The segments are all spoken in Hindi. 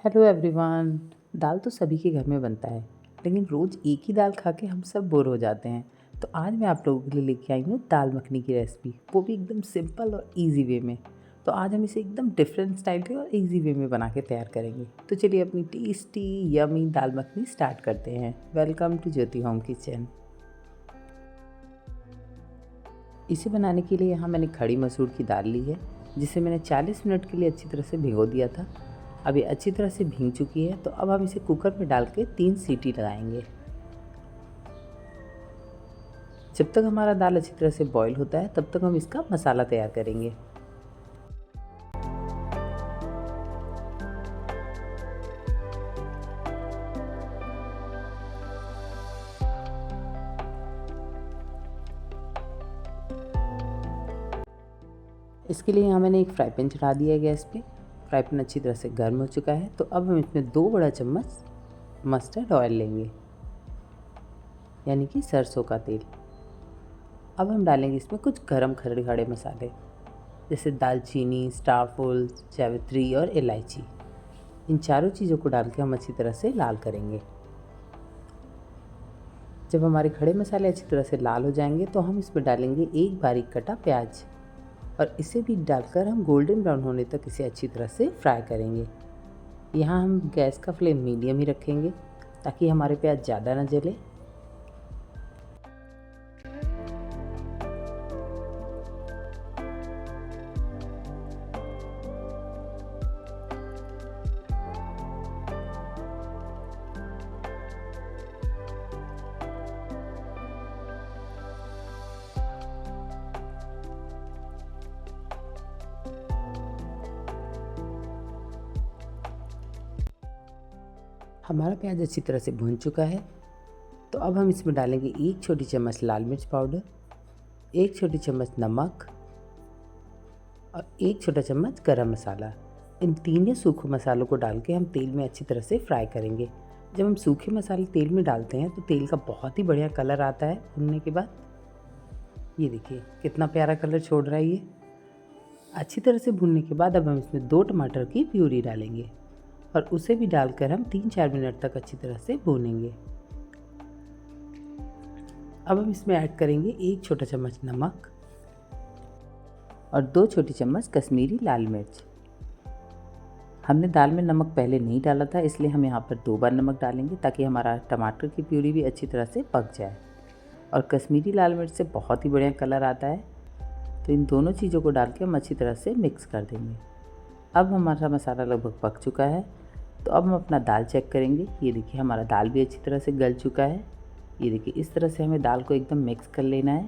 Hello everyone. दाल तो सभी के घर में बनता है, लेकिन रोज़ एक ही दाल खा के हम सब बोर हो जाते हैं। तो आज मैं आप लोगों के लिए लेके आई हूँ दाल मखनी की रेसिपी, वो भी एकदम सिंपल और इजी वे में। तो आज हम इसे एकदम डिफरेंट स्टाइल के और इजी वे में बना के तैयार करेंगे। तो चलिए अपनी tasty yummy dal makhani start करते हैं। Welcome to Jyoti home kitchen. इसे बनाने के लिए यहाँ मैंने खड़ी मसूर की दाल ली है, जिसे मैंने 40 मिनट के लिए अच्छी तरह से भिगो दिया था। अब ये अच्छी तरह से भीग चुकी है, तो अब हम इसे कुकर में डाल के 3 सीटी लगाएंगे। जब तक हमारा दाल अच्छी तरह से बॉईल होता है, तब तक हम इसका मसाला तैयार करेंगे। इसके लिए यहाँ मैंने एक फ्राई पैन चढ़ा दिया है गैस पे। फ्राई पैन अच्छी तरह से गर्म हो चुका है, तो अब हम इसमें 2 बड़ा चम्मच मस्टर्ड ऑयल लेंगे, यानी कि सरसों का तेल। अब हम डालेंगे इसमें कुछ गरम खड़े खड़े मसाले, जैसे दालचीनी, स्टारफुल, जावित्री और इलायची। इन चारों चीज़ों को डाल के हम अच्छी तरह से लाल करेंगे। जब हमारे खड़े मसाले अच्छी तरह से लाल हो जाएंगे, तो हम इसमें डालेंगे एक बारीक कटा प्याज, और इसे भी डालकर हम गोल्डन ब्राउन होने तक इसे अच्छी तरह से फ्राई करेंगे। यहाँ हम गैस का फ्लेम मीडियम ही रखेंगे, ताकि हमारे प्याज ज़्यादा ना जले। हमारा प्याज अच्छी तरह से भुन चुका है, तो अब हम इसमें डालेंगे 1 छोटी चम्मच लाल मिर्च पाउडर, 1 छोटी चम्मच नमक और 1 छोटा चम्मच गरम मसाला। इन तीनों सूखे मसालों को डाल के हम तेल में अच्छी तरह से फ्राई करेंगे। जब हम सूखे मसाले तेल में डालते हैं, तो तेल का बहुत ही बढ़िया कलर आता है भुनने के बाद। ये देखिए कितना प्यारा कलर छोड़ रहा है ये। अच्छी तरह से भुनने के बाद अब हम इसमें 2 टमाटर की प्यूरी डालेंगे, और उसे भी डालकर हम 3-4 मिनट तक अच्छी तरह से भूनेंगे। अब हम इसमें ऐड करेंगे 1 छोटा चम्मच नमक और 2 छोटी चम्मच कश्मीरी लाल मिर्च। हमने दाल में नमक पहले नहीं डाला था, इसलिए हम यहाँ पर 2 बार नमक डालेंगे, ताकि हमारा टमाटर की प्यूरी भी अच्छी तरह से पक जाए। और कश्मीरी लाल मिर्च से बहुत ही बढ़िया कलर आता है। तो इन दोनों चीज़ों को डाल के हम अच्छी तरह से मिक्स कर देंगे। अब हमारा मसाला लगभग पक चुका है, तो अब हम अपना दाल चेक करेंगे। ये देखिए हमारा दाल भी अच्छी तरह से गल चुका है। ये देखिए इस तरह से हमें दाल को एकदम मिक्स कर लेना है।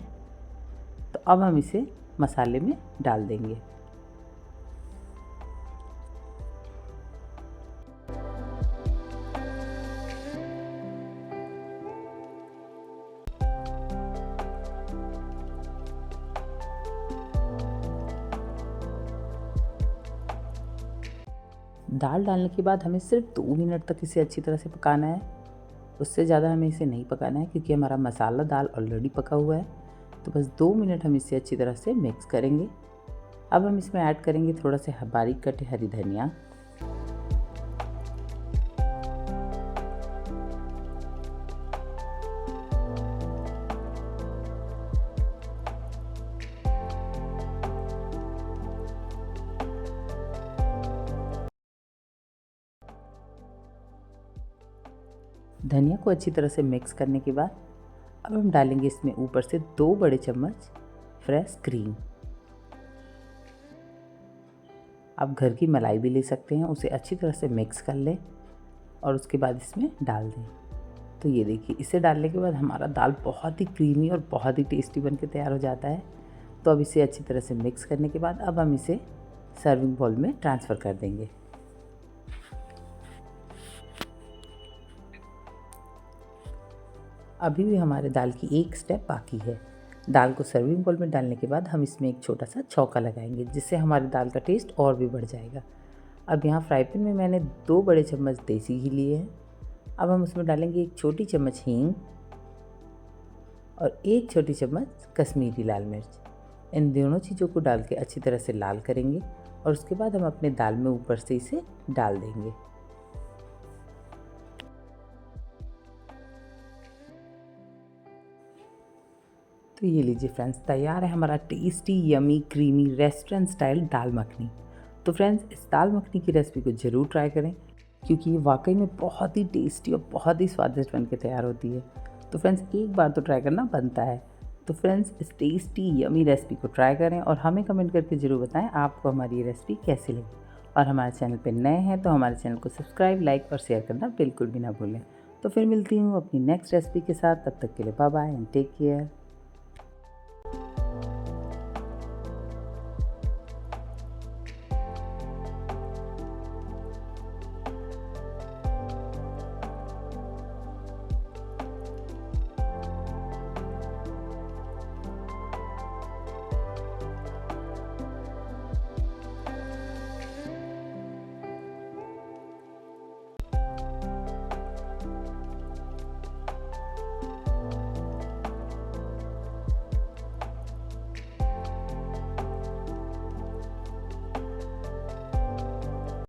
तो अब हम इसे मसाले में डाल देंगे। दाल डालने के बाद हमें सिर्फ 2 मिनट तक इसे अच्छी तरह से पकाना है। उससे ज़्यादा हमें इसे नहीं पकाना है, क्योंकि हमारा मसाला दाल ऑलरेडी पका हुआ है। तो बस 2 मिनट हम इसे अच्छी तरह से मिक्स करेंगे। अब हम इसमें ऐड करेंगे थोड़ा से बारीक कटे हरी धनिया, धनिया को अच्छी तरह से मिक्स करने के बाद अब हम डालेंगे इसमें ऊपर से 2 बड़े चम्मच फ्रेश क्रीम। आप घर की मलाई भी ले सकते हैं, उसे अच्छी तरह से मिक्स कर लें और उसके बाद इसमें डाल दें। तो ये देखिए इसे डालने के बाद हमारा दाल बहुत ही क्रीमी और बहुत ही टेस्टी बन के तैयार हो जाता है। तो अब इसे अच्छी तरह से मिक्स करने के बाद अब हम इसे सर्विंग बाउल में ट्रांसफ़र कर देंगे। अभी भी हमारे दाल की एक स्टेप बाकी है। दाल को सर्विंग बाउल में डालने के बाद हम इसमें एक छोटा सा छौंका लगाएंगे, जिससे हमारी दाल का टेस्ट और भी बढ़ जाएगा। अब यहाँ फ्राई पैन में मैंने 2 बड़े चम्मच देसी घी लिए हैं। अब हम उसमें डालेंगे 1 छोटी चम्मच हींग और 1 छोटी चम्मच कश्मीरी लाल मिर्च। इन दोनों चीज़ों को डाल के अच्छी तरह से लाल करेंगे, और उसके बाद हम अपने दाल में ऊपर से इसे डाल देंगे। तो ये लीजिए फ्रेंड्स, तैयार है हमारा tasty yummy creamy restaurant style दाल मखनी। तो फ्रेंड्स, इस दाल मखनी की रेसिपी को ज़रूर ट्राई करें, क्योंकि ये वाकई में बहुत ही टेस्टी और बहुत ही स्वादिष्ट बन के तैयार होती है। तो फ्रेंड्स, एक बार तो ट्राई करना बनता है। तो फ्रेंड्स, इस टेस्टी यमी रेसिपी को ट्राई करें और हमें कमेंट करके ज़रूर बताएं आपको हमारी ये रेसिपी कैसी लगी। और हमारे चैनल पर नए हैं तो हमारे चैनल को सब्सक्राइब, लाइक और शेयर करना बिल्कुल भी ना भूलें। तो फिर मिलती हूँ अपनी नेक्स्ट रेसिपी के साथ। तब तक के लिए bye bye and take care.